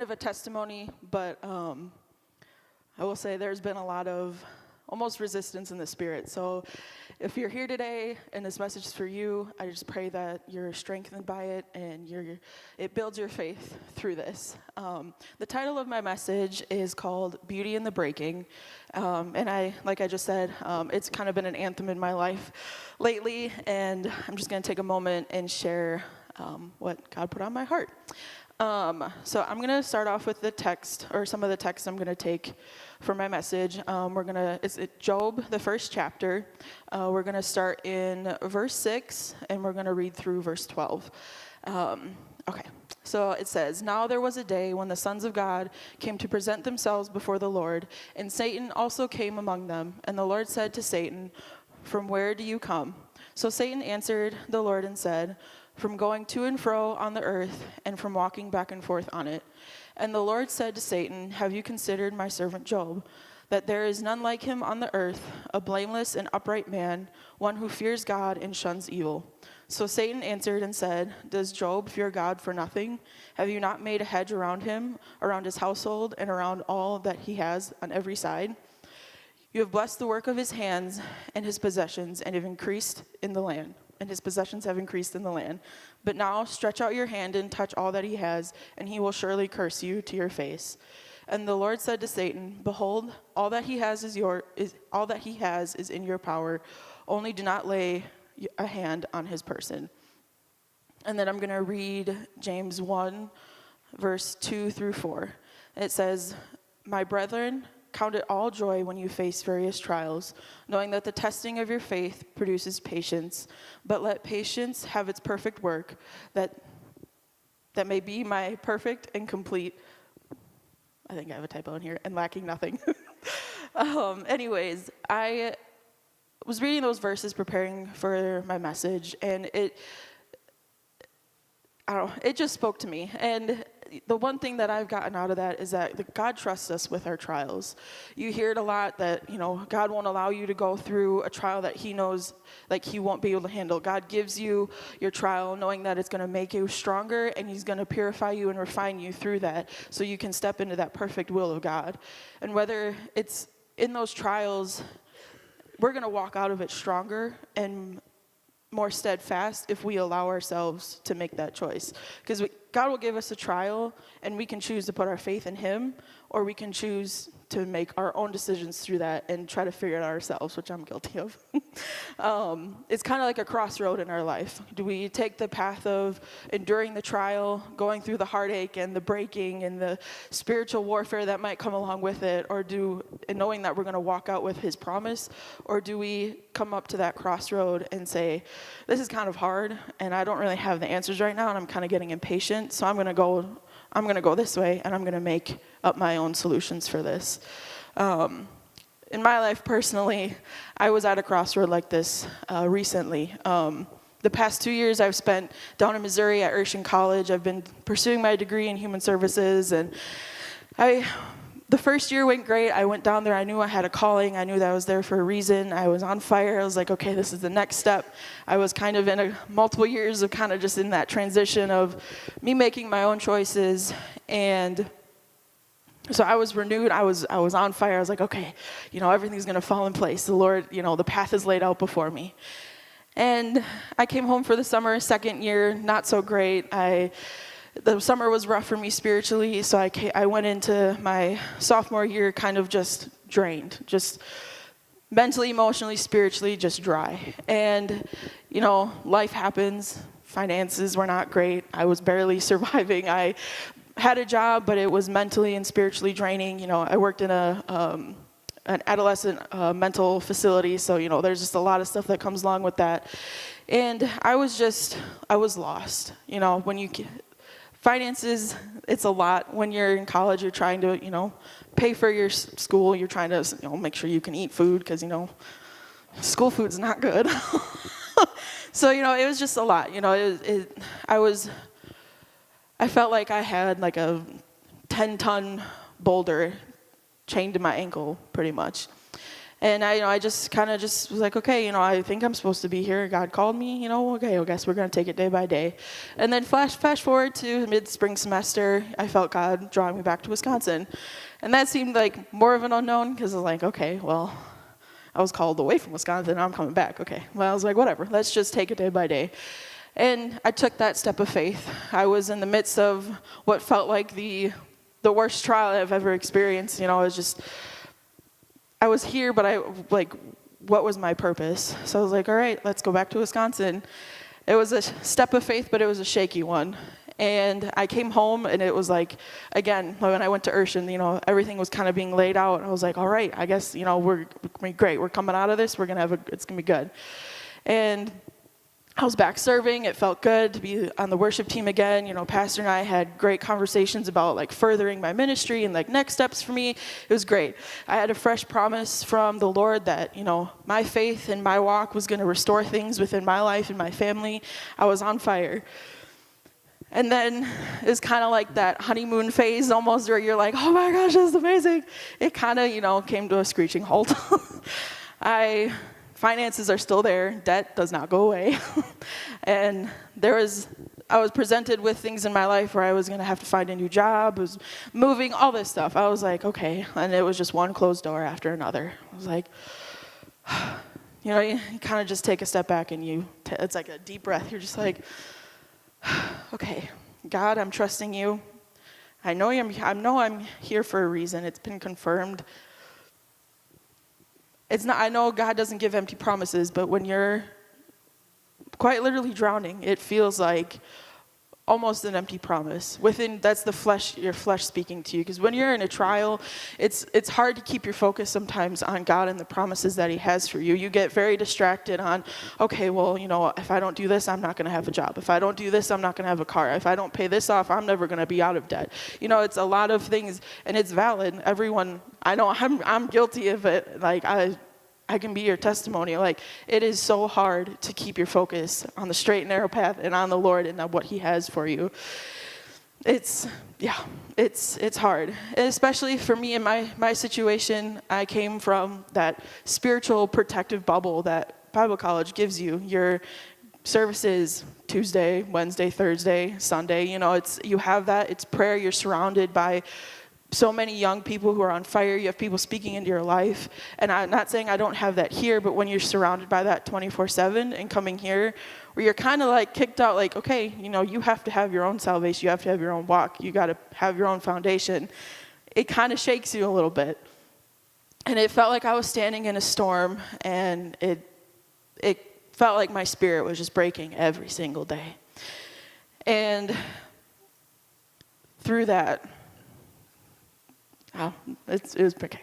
of a testimony, but I will say there's been a lot of almost resistance in the spirit. So if you're here today and this message is for you, I just pray that you're strengthened by it and it builds your faith through this. The title of my message is called Beauty in the Breaking. And like I just said, it's kind of been an anthem in my life lately, and I'm just going to take a moment and share what God put on my heart. So I'm going to start off with the text, or some of the text I'm going to take for my message. It's Job, the first chapter. We're going to start in verse 6, and we're going to read through verse 12. Okay, so it says, "Now there was a day when the sons of God came to present themselves before the Lord, and Satan also came among them. And the Lord said to Satan, 'From where do you come?' So Satan answered the Lord and said, 'From going to and fro on the earth, and from walking back and forth on it.' And the Lord said to Satan, 'Have you considered my servant Job, that there is none like him on the earth, a blameless and upright man, one who fears God and shuns evil?' So Satan answered and said, 'Does Job fear God for nothing? Have you not made a hedge around him, around his household, and around all that he has on every side? You have blessed the work of his hands, and his possessions, and have increased in the land. And his possessions have increased in the land. But now stretch out your hand and touch all that he has, and he will surely curse you to your face.' And the Lord said to Satan, 'Behold, all that he has is in your power. Only do not lay a hand on his person.'" And then I'm going to read James 1, verse 2 through 4. It says, "My brethren, count it all joy when you face various trials, knowing that the testing of your faith produces patience. But let patience have its perfect work, that may be my perfect and complete." I think I have a typo in here, "and lacking nothing." Anyways, I was reading those verses preparing for my message, and it just spoke to me. And the one thing that I've gotten out of that is that God trusts us with our trials. You hear it a lot that, God won't allow you to go through a trial that he knows, like, he won't be able to handle. God gives you your trial knowing that it's going to make you stronger, and he's going to purify you and refine you through that so you can step into that perfect will of God. And whether it's in those trials, we're going to walk out of it stronger and more steadfast if we allow ourselves to make that choice. Because God will give us a trial, and we can choose to put our faith in him, or we can choose to make our own decisions through that and try to figure it out ourselves, which I'm guilty of. It's kind of like a crossroad in our life. Do we take the path of enduring the trial, going through the heartache and the breaking and the spiritual warfare that might come along with it, and knowing that we're going to walk out with his promise, or do we come up to that crossroad and say, "This is kind of hard, and I don't really have the answers right now, and I'm kind of getting impatient, so I'm going to go this way, and I'm going to make up my own solutions for this." In my life personally, I was at a crossroad like this recently. The past 2 years I've spent down in Missouri at Urshan College. I've been pursuing my degree in human services, and the first year went great. I went down there. I knew I had a calling. I knew that I was there for a reason. I was on fire. I was like, okay, this is the next step. I was kind of in multiple years of kind of just in that transition of me making my own choices. And so I was renewed. I was on fire. I was like, okay, everything's going to fall in place. The Lord, the path is laid out before me. And I came home for the summer, second year, not so great. The summer was rough for me spiritually, so I went into my sophomore year kind of just drained, just mentally, emotionally, spiritually, just dry. And, life happens. Finances were not great. I was barely surviving. I had a job, but it was mentally and spiritually draining. I worked in an adolescent mental facility, so, there's just a lot of stuff that comes along with that. And I was lost. Finances, it's a lot. When you're in college, you're trying to, pay for your school. You're trying to, make sure you can eat food because, school food's not good. So, it was just a lot. I felt like I had like a 10-ton boulder chained to my ankle, pretty much. And I just kind of just was like, okay, I think I'm supposed to be here. God called me, okay, I guess we're going to take it day by day. And then flash forward to mid-spring semester, I felt God drawing me back to Wisconsin. And that seemed like more of an unknown because I was like, okay, well, I was called away from Wisconsin, now I'm coming back. Okay, well, I was like, whatever, let's just take it day by day. And I took that step of faith. I was in the midst of what felt like the worst trial I've ever experienced. I was here, but what was my purpose? So I was like, all right, let's go back to Wisconsin. It was a step of faith, but it was a shaky one. And I came home, and it was like, again, when I went to Urshan, everything was kind of being laid out. I was like, all right, I guess, we're great. We're coming out of this. It's going to be good. And I was back serving. It felt good to be on the worship team again. Pastor and I had great conversations about furthering my ministry and next steps for me. It was great. I had a fresh promise from the Lord that, my faith and my walk was going to restore things within my life and my family. I was on fire. And then it was kind of like that honeymoon phase almost where you're like, oh my gosh, this is amazing. It kind of, came to a screeching halt. Finances are still there. Debt does not go away. And I was presented with things in my life where I was going to have to find a new job, was moving, all this stuff. I was like, okay. And it was just one closed door after another. I was like, you kind of just take a step back and it's like a deep breath. You're just like, okay, God, I'm trusting you. I know I'm here for a reason. It's been confirmed. I know God doesn't give empty promises, but when you're quite literally drowning, it feels like almost an empty promise. That's your flesh speaking to you. Because when you're in a trial, it's hard to keep your focus sometimes on God and the promises that he has for you. You get very distracted on, okay, well, if I don't do this, I'm not going to have a job. If I don't do this, I'm not going to have a car. If I don't pay this off, I'm never going to be out of debt. It's a lot of things, and it's valid. Everyone, I know I'm guilty of it. I can be your testimony. It is so hard to keep your focus on the straight and narrow path and on the Lord and on what he has for you. It's hard. And especially for me in my situation, I came from that spiritual protective bubble that Bible college gives you. Your services Tuesday, Wednesday, Thursday, Sunday, you have that. It's prayer. You're surrounded by so many young people who are on fire. You have people speaking into your life. And I'm not saying I don't have that here, but when you're surrounded by that 24/7 and coming here, where you're kind of kicked out, okay, you have to have your own salvation. You have to have your own walk. You got to have your own foundation. It kind of shakes you a little bit. And it felt like I was standing in a storm, and it felt like my spirit was just breaking every single day. And through that, it was okay.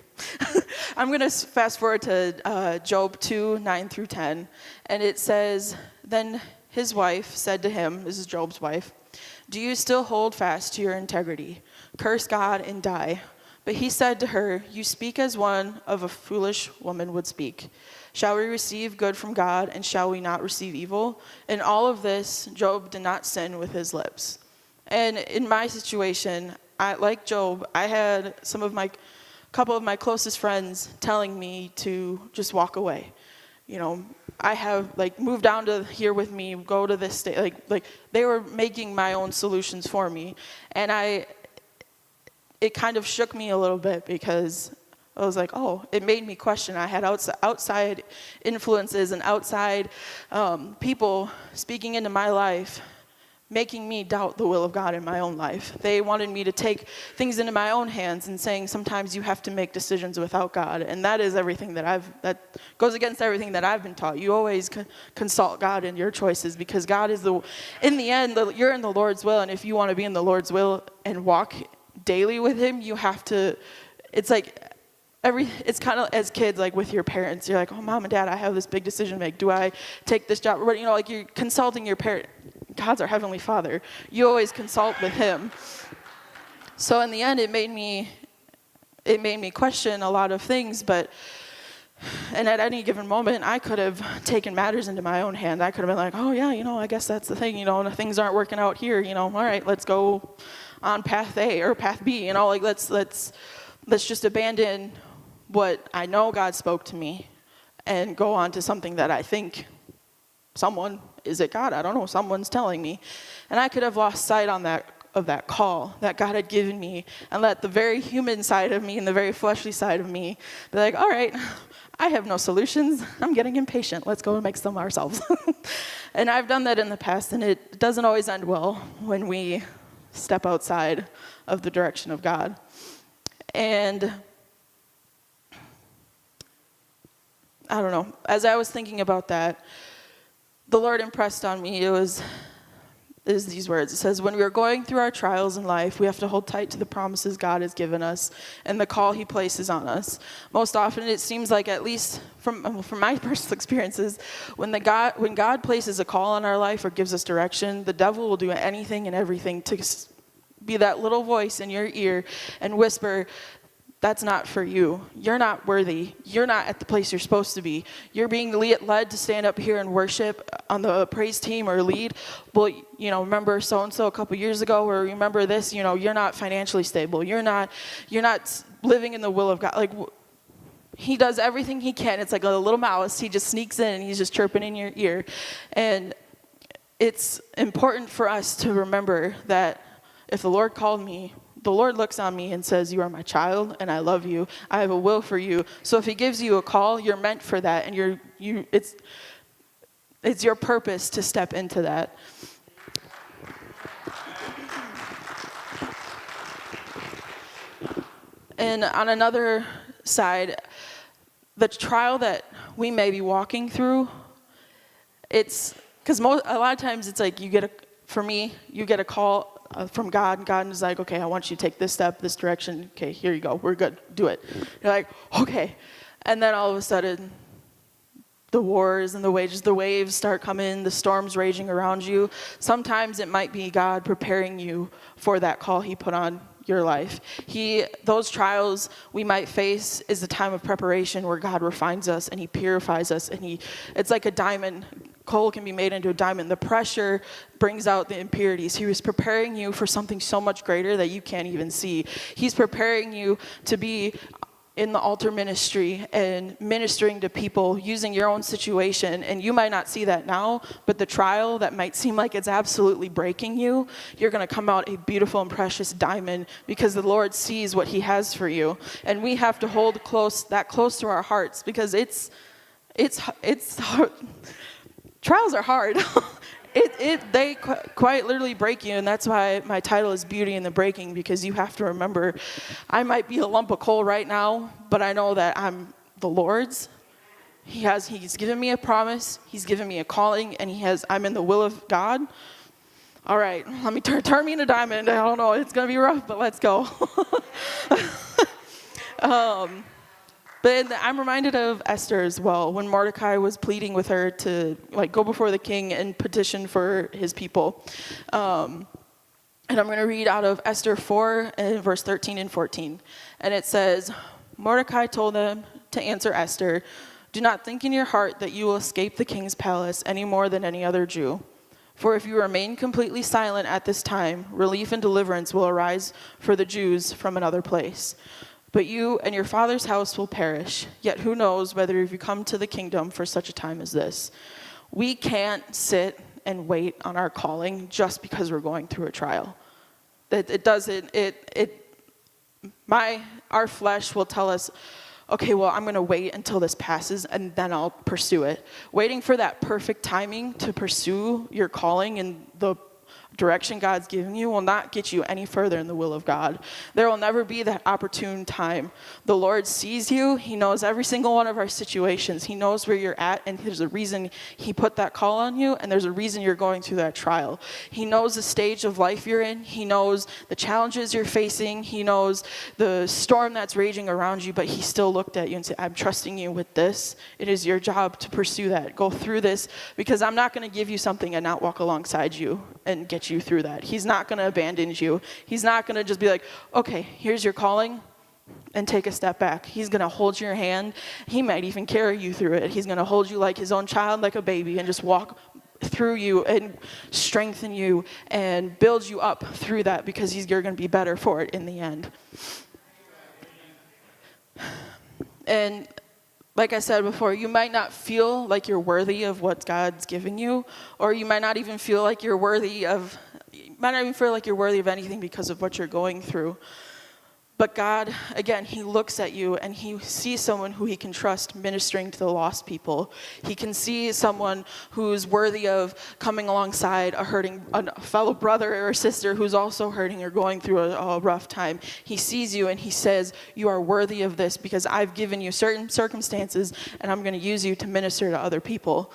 I'm going to fast forward to Job 2, 9 through 10. And it says, then his wife said to him, this is Job's wife, do you still hold fast to your integrity? Curse God and die. But he said to her, you speak as one of a foolish woman would speak. Shall we receive good from God, and shall we not receive evil? In all of this, Job did not sin with his lips. And in my situation, like Job, I had couple of my closest friends telling me to just walk away. I have moved down to here with me, go to this state. They were making my own solutions for me, and it kind of shook me a little bit because I was like, oh, it made me question. I had outside influences and outside people speaking into my life, making me doubt the will of God in my own life. They wanted me to take things into my own hands and saying sometimes you have to make decisions without God. And that is everything that goes against everything that I've been taught. You always consult God in your choices because God is in the end, you're in the Lord's will. And if you want to be in the Lord's will and walk daily with him, you have to, it's kind of as kids, with your parents, you're like, oh, mom and dad, I have this big decision to make. Do I take this job? You're consulting your parent. God's our Heavenly Father. You always consult with him. So in the end, it made me question a lot of things, and at any given moment, I could have taken matters into my own hand. I could have been like, oh yeah, I guess that's the thing, things aren't working out here, all right, let's go on path A or path B, let's just abandon what I know God spoke to me and go on to something that I think is it God? I don't know, someone's telling me. And I could have lost sight of that call that God had given me and let the very human side of me and the very fleshly side of me be like, all right, I have no solutions. I'm getting impatient. Let's go and make some ourselves. And I've done that in the past, and it doesn't always end well when we step outside of the direction of God. And I don't know, as I was thinking about that, the Lord impressed on me, is these words. It says, when we are going through our trials in life, we have to hold tight to the promises God has given us and the call he places on us. Most often it seems like, at least from my personal experiences, when God places a call on our life or gives us direction, the devil will do anything and everything to be that little voice in your ear and whisper, that's not for you. You're not worthy. You're not at the place you're supposed to be. You're being led to stand up here and worship on the praise team or lead. Well, remember so-and-so a couple years ago, or remember this, you're not financially stable. You're not living in the will of God. Like, he does everything he can. It's like a little mouse. He just sneaks in and he's just chirping in your ear. And it's important for us to remember that if the Lord called me, the Lord looks on me and says, you are my child, and I love you. I have a will for you. So if he gives you a call, you're meant for that, and it's your purpose to step into that. And on another side, the trial that we may be walking through, it's because a lot of times it's like you get a call from God, and God is like, okay, I want you to take this step, this direction. Okay, here you go. We're good. Do it. You're like, okay. And then all of a sudden, the wars and the waves start coming, the storms raging around you. Sometimes it might be God preparing you for that call he put on your life. Those trials we might face is a time of preparation where God refines us and he purifies us, and it's like a diamond. Coal can be made into a diamond. The pressure brings out the impurities. He was preparing you for something so much greater that you can't even see. He's preparing you to be in the altar ministry and ministering to people using your own situation. And you might not see that now, but the trial that might seem like it's absolutely breaking you, you're going to come out a beautiful and precious diamond because the Lord sees what he has for you. And we have to hold that close to our hearts, because it's hard. Trials are hard. They quite literally break you, and that's why my title is Beauty in the Breaking, because you have to remember, I might be a lump of coal right now, but I know that I'm the Lord's. He's given me a promise, he's given me a calling, and I'm in the will of God. All right, let me turn me into a diamond. I don't know, it's gonna be rough, but let's go. But I'm reminded of Esther as well, when Mordecai was pleading with her to go before the king and petition for his people. And I'm going to read out of Esther 4, verse 13 and 14. And it says, Mordecai told them to answer Esther, do not think in your heart that you will escape the king's palace any more than any other Jew. For if you remain completely silent at this time, relief and deliverance will arise for the Jews from another place. But you and your father's house will perish. Yet who knows whether you come to the kingdom for such a time as this. We can't sit and wait on our calling just because we're going through a trial. Our flesh will tell us, okay, well, I'm going to wait until this passes and then I'll pursue it. Waiting for that perfect timing to pursue your calling and the direction God's giving you will not get you any further in the will of God. There will never be that opportune time. The Lord sees you. He knows every single one of our situations. He knows where you're at, and there's a reason he put that call on you, and there's a reason you're going through that trial. He knows the stage of life you're in. He knows the challenges you're facing. He knows the storm that's raging around you, but he still looked at you and said, I'm trusting you with this. It is your job to pursue that. Go through this, because I'm not going to give you something and not walk alongside you and get you through that. He's not going to abandon you. He's not going to just be like, okay, here's your calling, and take a step back. He's going to hold your hand. He might even carry you through it. He's going to hold you like his own child, like a baby, and just walk through you and strengthen you and build you up through that, because you're going to be better for it in the end. And like I said before, you might not feel like you're worthy of what God's giving you, or you might not even feel like you're worthy of anything because of what you're going through. But God, again, he looks at you and he sees someone who he can trust ministering to the lost people. He can see someone who's worthy of coming alongside a fellow brother or sister who's also hurting or going through a rough time. He sees you and he says, you are worthy of this because I've given you certain circumstances and I'm going to use you to minister to other people.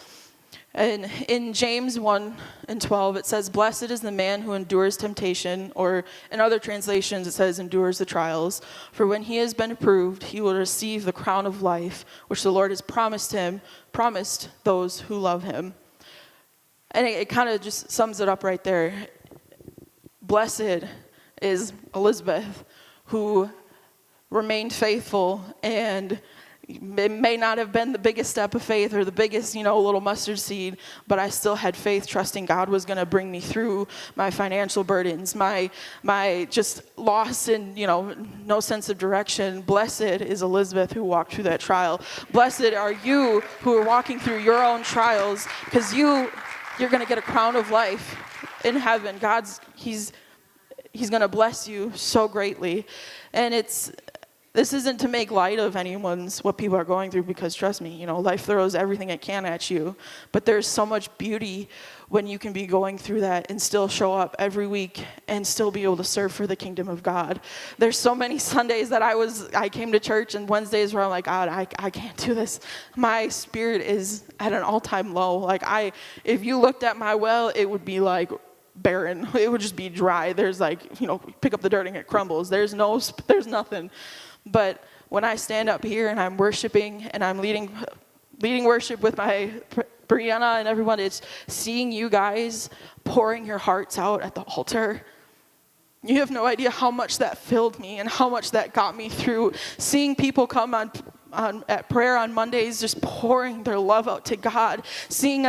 And in James 1:12, it says, blessed is the man who endures temptation, or in other translations it says endures the trials. For when he has been approved, he will receive the crown of life, which the Lord has promised those who love him. And it kind of just sums it up right there. Blessed is Elizabeth, who remained faithful, and it may not have been the biggest step of faith or the biggest, little mustard seed, but I still had faith, trusting God was going to bring me through my financial burdens, my just loss and, no sense of direction. Blessed is Elizabeth who walked through that trial. Blessed are you who are walking through your own trials, because you're going to get a crown of life in heaven. He's going to bless you so greatly. And this isn't to make light of what people are going through, because trust me, life throws everything it can at you. But there's so much beauty when you can be going through that and still show up every week and still be able to serve for the kingdom of God. There's so many Sundays that I came to church and Wednesdays where I'm like, God, I can't do this. My spirit is at an all-time low. If you looked at my well, it would be like barren. It would just be dry. There's pick up the dirt and it crumbles. There's nothing. But when I stand up here and I'm worshiping and I'm leading worship with my Brianna and everyone, it's seeing you guys pouring your hearts out at the altar. You have no idea how much that filled me and how much that got me through. Seeing people come at prayer on Mondays, just pouring their love out to God. Seeing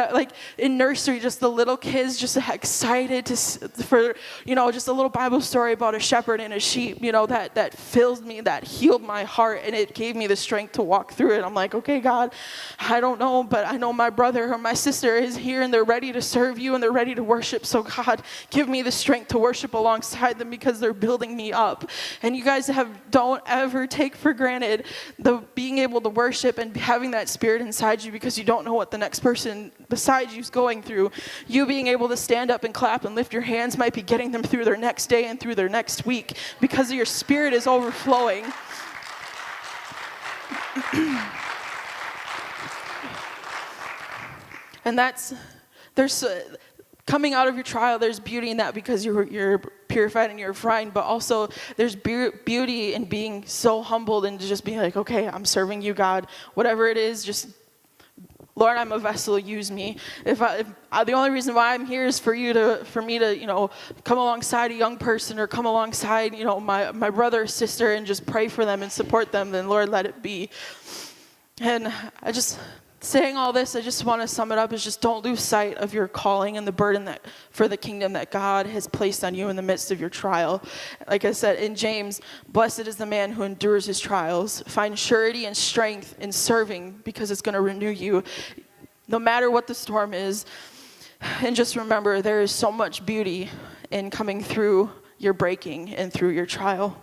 in nursery, just the little kids just excited for just a little Bible story about a shepherd and a sheep. That filled me, that healed my heart, and it gave me the strength to walk through it. I'm like, okay, God, I don't know, but I know my brother or my sister is here and they're ready to serve you and they're ready to worship. So God, give me the strength to worship alongside them, because they're building me up. And you guys don't ever take for granted the being able to worship and having that spirit inside you, because you don't know what the next person beside you is going through. You being able to stand up and clap and lift your hands might be getting them through their next day and through their next week, because your spirit is overflowing. And coming out of your trial, there's beauty in that, because you're purified and you're refined, but also there's beauty in being so humbled and just being like, okay, I'm serving you, God. Whatever it is, just, Lord, I'm a vessel, use me. The only reason why I'm here is for me to, come alongside a young person or come alongside, my brother or sister and just pray for them and support them, then Lord, let it be. And saying all this, I just want to sum it up is just don't lose sight of your calling and the burden for the kingdom that God has placed on you in the midst of your trial. Like I said in James, blessed is the man who endures his trials. Find surety and strength in serving, because it's going to renew you no matter what the storm is. And just remember, there is so much beauty in coming through your breaking and through your trial.